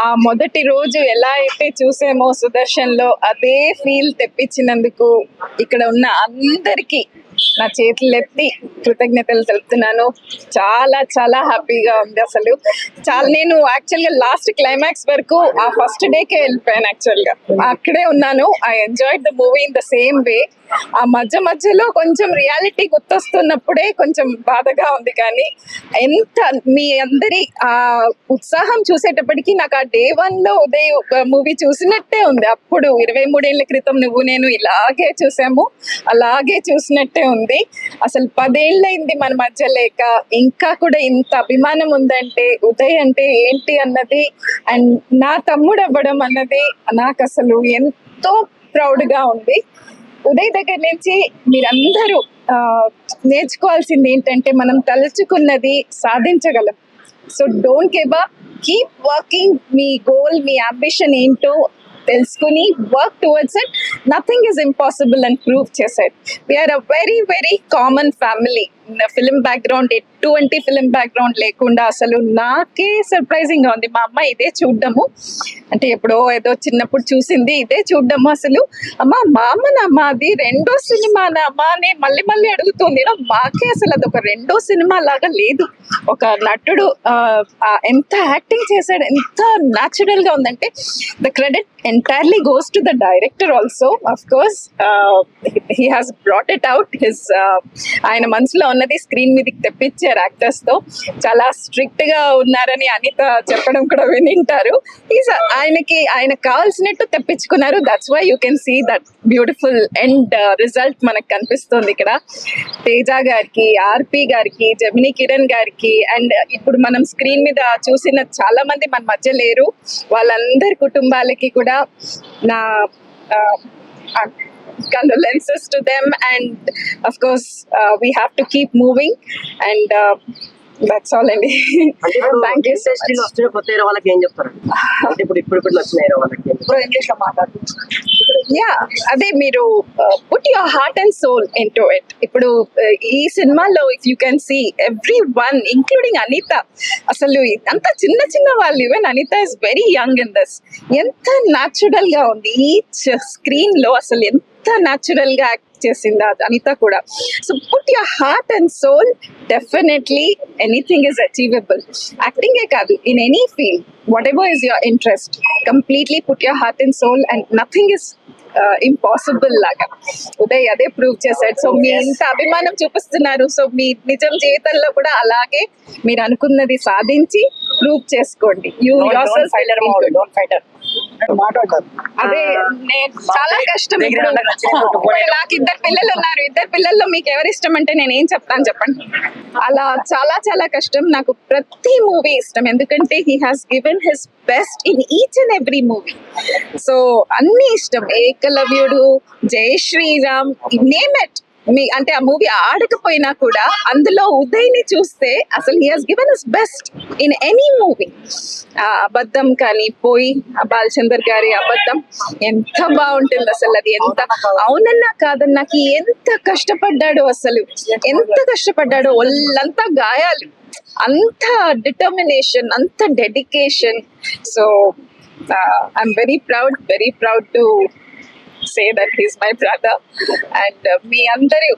ఆ మొదటి రోజు ఎలా అయితే చూసామో సుదర్శన్ లో అదే ఫీల్ తెప్పించినందుకు ఇక్కడ ఉన్న అందరికీ నా చేతులు ఎత్తి కృతజ్ఞతలు తెలుపుతున్నాను. చాలా చాలా హ్యాపీగా ఉంది. అసలు చాలా నేను యాక్చువల్ గా లాస్ట్ క్లైమాక్స్ వరకు ఆ ఫస్ట్ డేకే వెళ్ళిపోయాను. యాక్చువల్ గా అక్కడే ఉన్నాను. I enjoyed the movie in the same way. ఆ మధ్యలో కొంచెం రియాలిటీ గుర్తొస్తున్నప్పుడే కొంచెం బాధగా ఉంది. కానీ ఎంత మీ అందరి ఆ ఉత్సాహం చూసేటప్పటికి నాకు ఆ డే 1 లో ఉదయ్ మూవీ చూసినట్టే ఉంది. అప్పుడు 23 ఏళ్ల క్రితం నువ్వు నేను ఇలాగే చూసాము, అలాగే చూసినట్టే ఉంది. అసలు 10 ఏళ్ళైంది మన మధ్య లేక, ఇంకా కూడా ఇంత అభిమానం ఉందంటే ఉదయ్ అంటే ఏంటి అన్నది అండ్ నా తమ్ముడు అవ్వడం అన్నది నాకు అసలు ఎంతో ప్రౌడ్ గా ఉంది. ఉదయ్ దగ్గర నుంచి మీరందరూ నేర్చుకోవాల్సింది ఏంటంటే మనం తలుచుకున్నది సాధించగలం. So don't give up, keep working. మీ గోల్, మీ అంబిషన్ ఏంటో తెలుసుకుని work towards it. Nothing is impossible అని ప్రూవ్ చేశాడు. We are a very very common family. Film background, ఎటువంటి ఫిలిం బ్యాక్గ్రౌండ్ లేకుండా అసలు నాకే సర్ప్రైజింగ్ గా ఉంది. మా అమ్మ ఇదే చూడ్డము, అంటే ఎప్పుడో ఏదో చిన్నప్పుడు చూసింది, ఇదే చూడ్డము. అసలు అమ్మ మామనమ్మా అది రెండో సినిమానా అమ్మా అని మళ్ళీ మళ్ళీ అడుగుతుంది. మాకే అసలు అది ఒక రెండో సినిమా లాగా లేదు. ఒక నటుడు ఎంత యాక్టింగ్ చేశాడు, ఎంత న్యాచురల్ గా ఉందంటే the credit entirely goes to the director also. Of course, he has brought it out. His ఆయన మనసులో ఉన్నది స్క్రీన్ మీదకి తెప్పించారు యాక్టర్స్ తో. చాలా స్ట్రిక్ట్ గా ఉన్నారని అనిత చెప్పడం కూడా వినింటారు. ఆయనకు కావాల్సినట్టు తెప్పించుకున్నారు. That's why you can see that beautiful end result మనకు కనిపిస్తుంది ఇక్కడ. తేజ గారికి, ఆర్పి గారికి, జమినీ కిరణ్ గారికి అండ్ ఇప్పుడు మనం స్క్రీన్ మీద చూసిన చాలా మంది మన మధ్య లేరు. వాళ్ళందరి కుటుంబాలకి కూడా నా condolences to them, and of course we have to keep moving and that's all అండి. Thank you so much. Yeah, అదే మీరు put your heart and soul into it. ఇప్పుడు ఈ సినిమాలో if you can see everyone including Anitha, అసలు అంత చిన్న చిన్న వాళ్ళు, even Anitha is very young in this, ఎంత న్యాచురల్ గా ఉంది ఈచ్ స్క్రీన్ లో. అసలు ఎంత న్యాచురల్ గా యాక్ట్ చేసింది అనిత కూడా. So put your heart and soul, definitely anything is achievable. యాక్టింగే కాదు, in any field, whatever is your interest, completely put your heart and soul and nothing is impossible లాగా ఉదయ్ అదే ప్రూవ్ చేశాడు. So మీ ఇంత అభిమానం చూపిస్తున్నారు. సో మీ నిజం జీవితంలో కూడా అలాగే మీరు అనుకున్నది సాధించి ప్రూవ్ చేసుకోండి. అదే చాలా కష్టం. నాకు 2 పిల్లలు ఉన్నారు. 2 పిల్లల్లో మీకు ఎవరి ఇష్టం అంటే నేను ఏం చెప్తాను చెప్పండి. అలా చాలా చాలా కష్టం. నాకు ప్రతి మూవీ ఇష్టం, ఎందుకంటే he has given his best in each and every movie. So అన్ని ఇష్టం. ఏకలవ్యుడు, జై శ్రీరామ్, నేమ్ ఇట్. అంటే ఆ మూవీ ఆడకపోయినా కూడా అందులో ఉదయ్ ని చూస్తే అసలు he has given his best in any movie. అబద్ధం కానీ పోయి బాలచందర్ గారి అబద్ధం ఎంత బాగుంటుంది అసలు. అది ఎంత అవునన్నా కాదన్నాకి ఎంత కష్టపడ్డాడు, అసలు ఎంత కష్టపడ్డాడు. ఒళ్ళంతా గాయాలు, అంత డిటర్మినేషన్, అంత dedication. So I'm very proud to say that he's my brother and మీ అందరూ,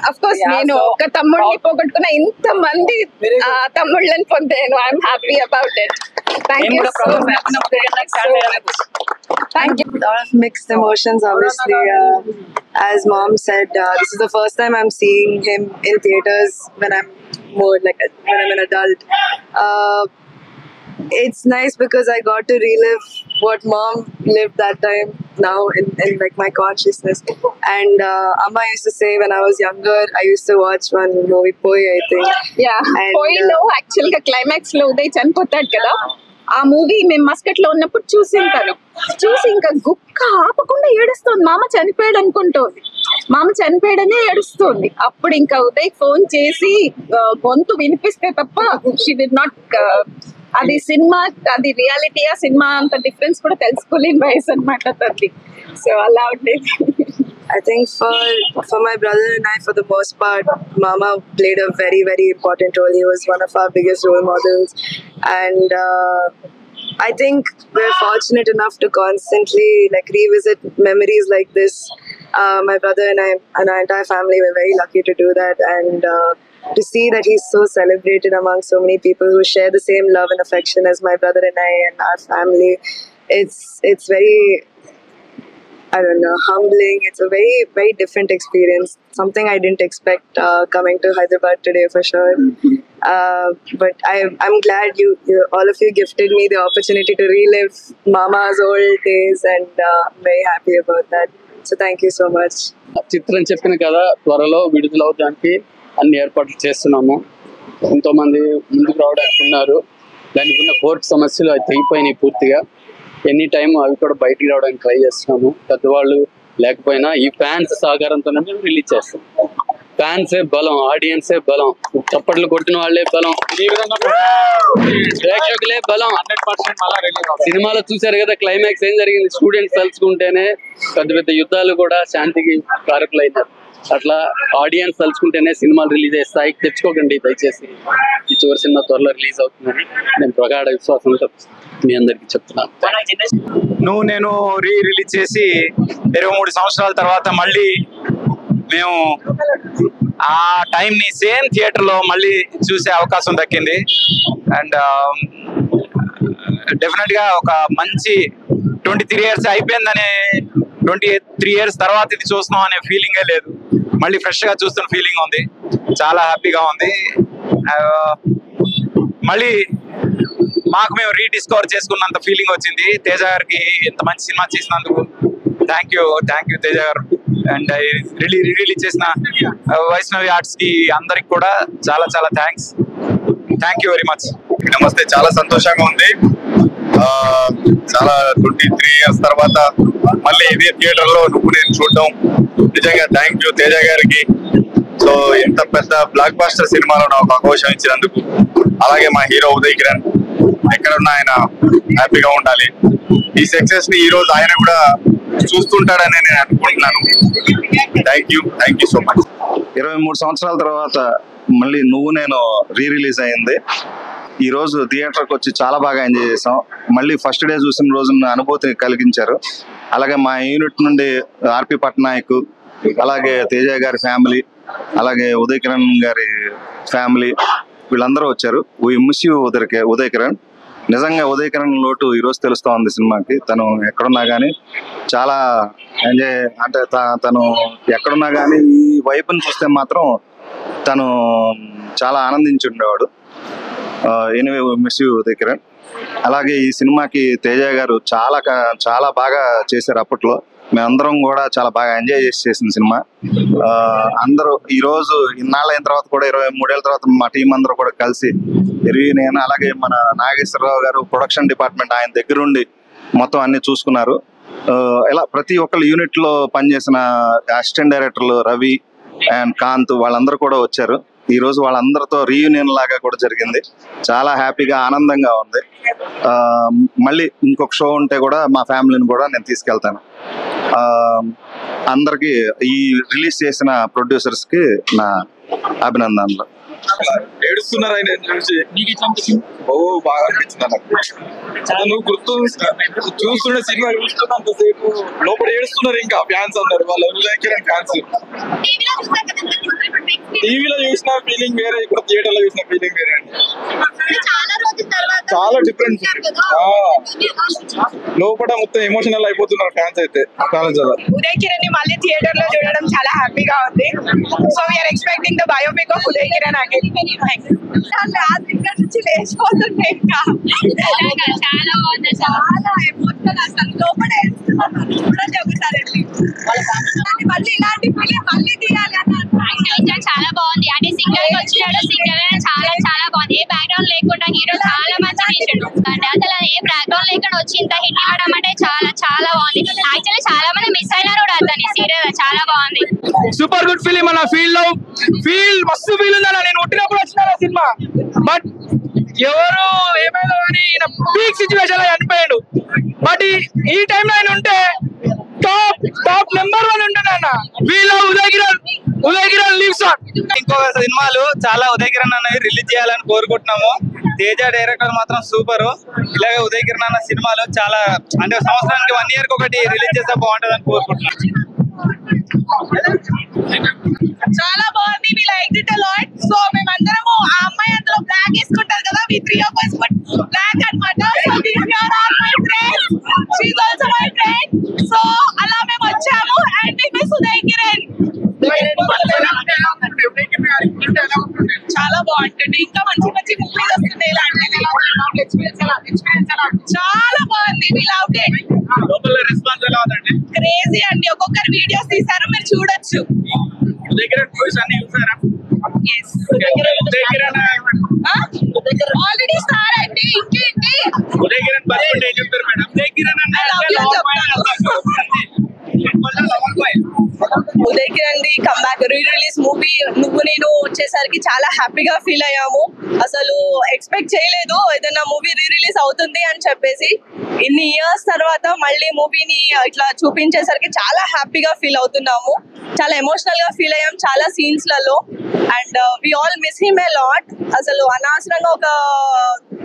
of course నేను ఒక తమ్ముడిని పోగొట్టుకున్న, ఇంత మంది తమ్ముళ్ళని పొందాను. I'm happy about it. Thank you so much. Thank you. A lot of mixed emotions, obviously. As mom said, this is the first time I'm seeing him in theaters when I'm more like when I'm an adult. It's nice because I got to relive what mom lived that time now in like my consciousness. And Amma used to say when I was younger, I used to watch one movie, Poi, I think. Yeah, Poi lo actually ga climax lo uday చనిపోతాడు కదా. ఆ movie మేము Muscat లో ఉన్నప్పుడు చూసింటాను. చూసి ఇంకా గుక్క ఆపకుండా ఏడుస్తుంది. మామ చనిపోయాడు అనుకుంటోంది, మామ చనిపోయాడనే ఏడుస్తుంది. అప్పుడు ఇంకా ఉదయ్ ఫోన్ చేసి గొంతు వినిపిస్తే తప్ప షీ డిడ్ నాట్, అది సినిమా, అది రియాలిటీయా సినిమా అంత డిఫరెన్స్ కూడా తెలుసుకోలేని వయసు అనమాట తల్లి. సో అలా ఉండేది. I think for my brother and I, for the most part, Mama played a very, very important role. He was one of our biggest role models, and I think we're fortunate enough to constantly like revisit memories like this. My brother and I and our entire family were very lucky to do that, and to see that he's so celebrated among so many people who share the same love and affection as my brother and I and our family. It's very, I don't know, humbling. It's a very, very different experience. Something I didn't expect coming to Hyderabad today for sure. But I'm glad you all of you gifted me the opportunity to relive Mama's old days, and I'm very happy about that. So thank you so much. చిత్రం చెప్పిన కదా త్వరలో విడుదలవడానికి అన్ని ఏర్పాట్లు చేస్తున్నాము. ఎంతో మంది ముందుకు రావడానికి ఉన్నారు. దానికి ఉన్న కోర్టు సమస్యలు అవి తెగిపోయినాయి పూర్తిగా. ఎనీ టైం అవి కూడా బయటికి రావడానికి ట్రై చేస్తున్నాము. పెద్దవాళ్ళు లేకపోయినా ఈ ఫ్యాన్స్ సహకారంతోనే మేము రిలీజ్ చేస్తాం. ఫ్యాన్సే బలం, ఆడియన్సే బలం, చప్పట్లు కొట్టిన వాళ్ళే బలం, ఈ విధంగా ప్రేక్షకులే బలం. 100% సినిమాలో చూశారు కదా క్లైమాక్స్ ఏం జరిగింది. స్టూడెంట్స్ తలుచుకుంటేనే పెద్ద పెద్ద యుద్ధాలు కూడా శాంతికి కారకులైనారు. అట్లా ఆడియన్స్ తలుచుకుంటేనే సినిమాలు రిలీజ్ అయ్యే స్థాయికి తెచ్చుకోకండి దయచేసి. ఈ చివరి సినిమా త్వరలో రిలీజ్ అవుతుందని నేను ప్రగాఢ విశ్వాసంతో మీ అందరికి చెప్తున్నాను. నువ్వు నేను రిలీజ్ చేసి 23 సంవత్సరాల తర్వాత మళ్ళీ మేము ఆ టైంని సేమ్ థియేటర్లో మళ్ళీ చూసే అవకాశం దక్కింది. అండ్ డెఫినెట్గా ఒక మంచి 23 ఇయర్స్ అయిపోయిందనే 23 ఇయర్స్ తర్వాత ఇది చూస్తున్నాం అనే ఫీలింగే లేదు. మళ్ళీ ఫ్రెష్గా చూస్తున్న ఫీలింగ్ ఉంది. చాలా హ్యాపీగా ఉంది. మళ్ళీ మాకు మేము రీడిస్కవర్ చేసుకున్నంత ఫీలింగ్ వచ్చింది. తేజ గారికి ఇంత మంచి సినిమా చేసినందుకు థ్యాంక్ యూ తేజ గారు. అండ్ రిలీజ్ చేసిన వైష్ణవి ఆర్ట్స్ కి అందరికి కూడా చాలా చాలా thanks. Thank you very much. నమస్తే, చాలా సంతోషంగా ఉంది. చాలా 23 ఇయర్స్ తర్వాత మళ్ళీ ఇదే థియేటర్ లో నువ్వు నేను చూడడం నిజంగా థ్యాంక్ యూ తేజ గారికి. సో ఇంత పెద్ద బ్లాక్ బాస్టర్ సినిమాలో నాకు అవకాశం ఇచ్చినందుకు, అలాగే మా హీరో ఉదయ్ కిరణ్ ఎక్కడున్నా ఆయన హ్యాపీగా ఉండాలి. ఈ సక్సెస్ ని ఈ రోజు ఆయన కూడా చూస్తుంటాడని నేను అనుకుంటున్నాను. Thank you so much. 23 సంవత్సరాల తర్వాత మళ్ళీ నువ్వు నేను రిలీజ్ అయింది. ఈ రోజు థియేటర్కి వచ్చి చాలా బాగా ఎంజాయ్ చేసాం. మళ్ళీ ఫస్ట్ డే చూసిన రోజు అనుభూతి కలిగించారు. అలాగే మా యూనిట్ నుండి ఆర్పి పట్నాయక్, అలాగే తేజ గారి ఫ్యామిలీ, అలాగే ఉదయ్ కిరణ్ గారి ఫ్యామిలీ, వీళ్ళందరూ వచ్చారు. We miss you Uday Kiran. నిజంగా ఉదయ్ కిరణ్ లోటు ఈరోజు తెలుస్తూ ఉంది సినిమాకి. తను ఎక్కడున్నా కానీ చాలా ఎంజాయ్, అంటే తను ఎక్కడున్నా కానీ ఈ వైపుని చూస్తే మాత్రం తను చాలా ఆనందించి ఉండేవాడు. Anyway miss you Uday Kiran. అలాగే ఈ సినిమాకి తేజ గారు చాలా బాగా చేశారు. అప్పట్లో మేమందరం కూడా చాలా బాగా ఎంజాయ్ చేసిన సినిమా. అందరూ ఈరోజు ఇన్నాళ్ళైన తర్వాత కూడా 23 ఏళ్ళ తర్వాత మా టీం అందరూ కూడా కలిసి నేను, అలాగే మన నాగేశ్వరరావు గారు ప్రొడక్షన్ డిపార్ట్మెంట్ ఆయన దగ్గరుండి మొత్తం అన్ని చూసుకున్నారు. ఇలా ప్రతి ఒక్కరు యూనిట్ లో పనిచేసిన అసిస్టెంట్ డైరెక్టర్లు రవి అండ్ కాంత్ వాళ్ళందరూ కూడా వచ్చారు. ఈ రోజు వాళ్ళందరితో రీయూనియన్ లాగా కూడా జరిగింది. చాలా హ్యాపీగా ఆనందంగా ఉంది. మళ్ళీ ఇంకొక షో ఉంటే కూడా మా ఫ్యామిలీని కూడా నేను తీసుకెళ్తాను. అందరికి ఈ రిలీజ్ చేసిన ప్రొడ్యూసర్స్ కి నా అభినందనలు. ఏడుస్తున్నారు ఆయన చూసి. ఓ బాగా అనిపించింది నాకు. నువ్వు చూస్తుండే సినిమా చూస్తున్నంతసేపు లోపల ఏడుస్తున్నారు ఇంకా ఫ్యాన్స్ అందరు. వాళ్ళ ఫ్యాన్స్ టీవీలో చూసిన ఫీలింగ్ వేరే, ఇప్పుడు థియేటర్ లో చూసిన ఫీలింగ్ వేరే అండి. చాలా డిఫరెంట్. లోపల మొత్తం ఎమోషనల్ అయిపోతున్నారు ఫ్యాన్స్ అయితే. చాలా ఉదయ్ కిరణ్ ని మళ్ళీ థియేటర్ లో చూడడం చాలా హ్యాపీగా ఉంది. So we are expecting the biopic of Uday Kiran again. ఇక్కడ నుంచి లేచిపోతుంటే ఇంకా చాలా బాగుంది. చాలా ఎమోషనల్ అసలు. లోపల చూడండి ఒకసారి మళ్ళీ ఇలాంటి ఫిలిం మళ్ళీ తీయాలి అన్న చాలా బాగుంది. అంటే సింగర్ వచ్చినాడు, సింగర్ చాలా బాగుంది. ఏ బ్యాక్గ్రౌండ్ లేకుండా హీరో చాలా మంచిగా తీసాడు. అంటే అసలు ఏ బ్యాక్గ్రౌండ్ లేకుండా వచ్చి ఇంత హిట్ ఇవ్వడం అంటే చాలా బాగుంది. యాక్చువల్లీ చాలా మంది మిస్ అయినారు కూడా అతని సీరియల్. చాలా బాగుంది. సూపర్ గుడ్ ఫిలిం అన్న. ఫీల్ మస్తు ఫీల్ ఉందన్న. నేను పుట్టినప్పుడు వచ్చిన సినిమా, బట్ ఎవరు ఏమైనా కానీ ఈయన పీక్ సిచ్యువేషన్ లో చనిపోయాడు. బట్ ఈ టైంలో ఆయన ఉంటే టాప్ నెంబర్ 1 ఉంటున్నా. వీళ్ళు ఉదయ్ కిరణ్ లీవ్స్ ఆన్. ఇంకో సినిమాలు చాలా ఉదయ్ కిరణ్ అనేది రిలీజ్ చేయాలని కోరుకుంటున్నాము. తేజ డైరెక్టర్ మాత్రం సూపర్. ఇలాగే ఉదయ్ కిరణ్ అన్న సినిమాలు చాలా అంటే సంవత్సరానికి 1 year ఒకటి రిలీజ్ చేస్తే బాగుంటుంది అని కోరుకుంటున్నాను. చాలా బాగుంది. We like it a lot. So మేమందరము ఆ అమ్మాయి అందులో బ్లాక్ వేసుకుంటారు కదా, we 3 of us put black అన్నమాట. So these are all my friends. She is also my friend. So అలా మేము వచ్చాము and we miss Uday Kiran. చాలా బాగుంటుంది. ఇంకా మంచి మంచి మూవీస్ వస్తున్నాయి. చాలా బాగుంది. వి లవ్డ్ ఇట్. రెస్పాన్స్ ఎలా ఉందండి? క్రేజీ అండి. ఒక్కొక్కరు వీడియోస్ తీసారు, మీరు చూడొచ్చు. ఉదయ్ కిరణ్ మూవీస్ అన్ని చూసారా? ఆల్రెడీ స్టార్ అంటే ఇంకేంటి. ఉదయ్ కిరణ్ బర్త్డే ఏం చెప్తారు madam? Uday Kiran Uday Kiran the comeback re release movie నువ్వు నేను వచ్చేసరికి చాలా హ్యాపీగా ఫీల్ అయ్యాము. అసలు ఎక్స్పెక్ట్ చేయలేదు ఏదైనా మూవీ రీ రిలీజ్ అవుతుంది అని చెప్పేసి. ఇన్ని ఇయర్స్ తర్వాత మళ్ళీ మూవీని ఇట్లా చూపించేసరికి చాలా హ్యాపీగా ఫీల్ అవుతున్నాము. చాలా ఎమోషనల్ గా ఫీల్ అయ్యాం చాలా సీన్స్ లలో. And we all miss him a lot. అసలు అనవసరంగా ఒక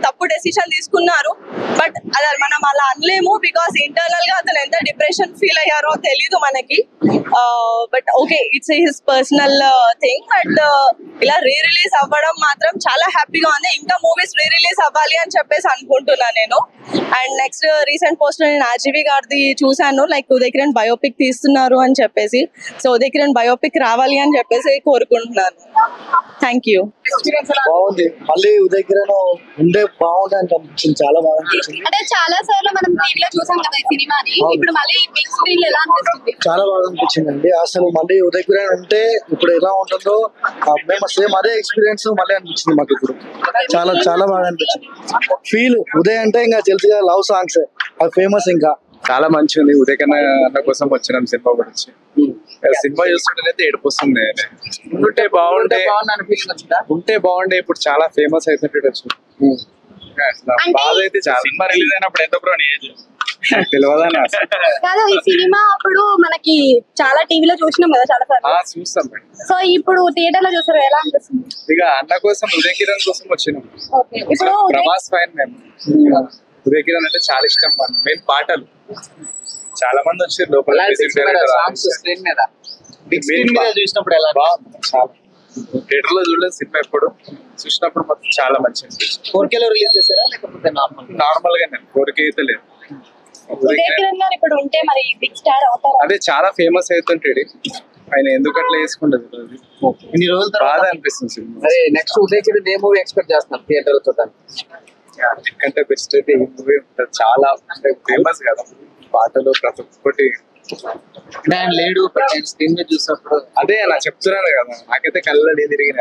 తప్పు డెసిషన్ తీసుకున్నారు, బట్ అలా మనం అలా అనలేము. బికాస్ ఇంటర్నల్ గా అతను ఎంత డిప్రెషన్ ఫీల్ అయ్యారో తెలీదు మనకి. But okay, it's his personal thing. But ఇలా రీ రిలీజ్ అవ్వడం మాత్రం చాలా హ్యాపీగా ఉంది. ఇంకా మూవీస్ రీ రిలీజ్ అవ్వాలి అని చెప్పేసి అనుకుంటున్నా నేను. అండ్ నెక్స్ట్ రీసెంట్ పోస్ట్ నేను ఆర్జీవి గారిది చూసాను, లైక్ ఉదయ్ కిరణ్ బయోపిక్ తీస్తున్నారు అని చెప్పేసి. సో ఉదయ్ కిరణ్ బయోపిక్ రావాలి అని చెప్పేసి కోరుకుంటున్నాను. Thank you. బాగుంది. మళ్ళీ ఉదయ్ కిరణ్ ఉండే బాగుంటుంది అని అనిపించింది. చాలా బాగా అనిపించింది. అంటే చాలా సార్లు మనం టీవీలో చూసాం కదా ఈ సినిమాని. ఇప్పుడు మళ్ళీ బిగ్ స్క్రీన్ ఎలా అనిపిస్తుంది? చాలా బాగా అనిపించింది అండి. అసలు మళ్ళీ ఉదయ్ కిరణ్ ఉంటే ఇప్పుడు ఎలా ఉంటుందో మేము సేమ్ అదే ఎక్స్పీరియన్స్ మళ్ళీ అనిపించింది మాకు ఇప్పుడు. చాలా చాలా బాగా అనిపించింది. ఫీల్ ఉదయ్ అంటే ఇంకా తెలుసుగా లవ్ సాంగ్స్ అది ఫేమస్. ఇంకా చాలా మంచిగా ఉంది. ఉదయ్ కిరణ్ అన్న కోసం వచ్చినాం సినిమా గురించి. సినిమా చూస్తుంటే ఏడుపు వస్తుంది. ఉంటే బాగుండే ఇప్పుడు చాలా ఫేమస్ అవుతుంటే బాధ అయితే చాలా. సినిమా రిలీజ్ అయినప్పుడు ఎంత బ్రో నీ ఏజ్? తెలియదని కాదు, ఈ సినిమా అప్పుడు మనకి చాలా టీవీలో చూసినాం కదా చాలా సార్లు. చూస్తాం. సో ఇప్పుడు థియేటర్ లో చూసారు, ఎలా అనిపిస్తుంది? ఇక అన్న కోసం ఉదయ్ కిరణ్ కోసం వచ్చినాం. ఇప్పుడు ప్రభాస్ ఫైన్ మేము. ఉదయ్ కిరణ్ అంటే చాలా ఇష్టం. మెయిన్ పాటలు చాలా మంది వచ్చారు లోపల. చూసినప్పుడు ఎలా చాలా థియేటర్ లో చూడలేదు సినిమా. ఎప్పుడు చూసినప్పుడు మాత్రం చాలా మంచిగా 4K లో రిలీజ్ చేశారా లేకపోతే నార్మల్ గా. నేను 4K అయితే లేదు. ఉదయ్ కిరణ్ గారు ఇప్పుడు ఉంటే మరి బిగ్ స్టార్ అవుతారా? అదే చాలా ఫేమస్ అవుతుంటాడు ఆయన. ఎందుకు అట్లా వేసుకుంటది ఇన్ని రోజుల బాధ తర్వాత అనిపిస్తుంది సినిమా. అదే నెక్స్ట్ ఉదయ్ కిరణ్ ఏ మూవీ ఎక్స్పెక్ట్ చేస్తున్నారు థియేటర్ చూడడానికి? ఎందుకంటే బెస్ట్ అయితే ఈ మూవీ ఉంటుంది. చాలా అంటే ఫేమస్ కదా పాటలు ప్రతి ఒక్కటి. ఆయన లేడు స్క్రీన్ మీద చూసినప్పుడు అదే నా చెప్తున్నాను కదా, నాకైతే కళ్ళ తిరిగిన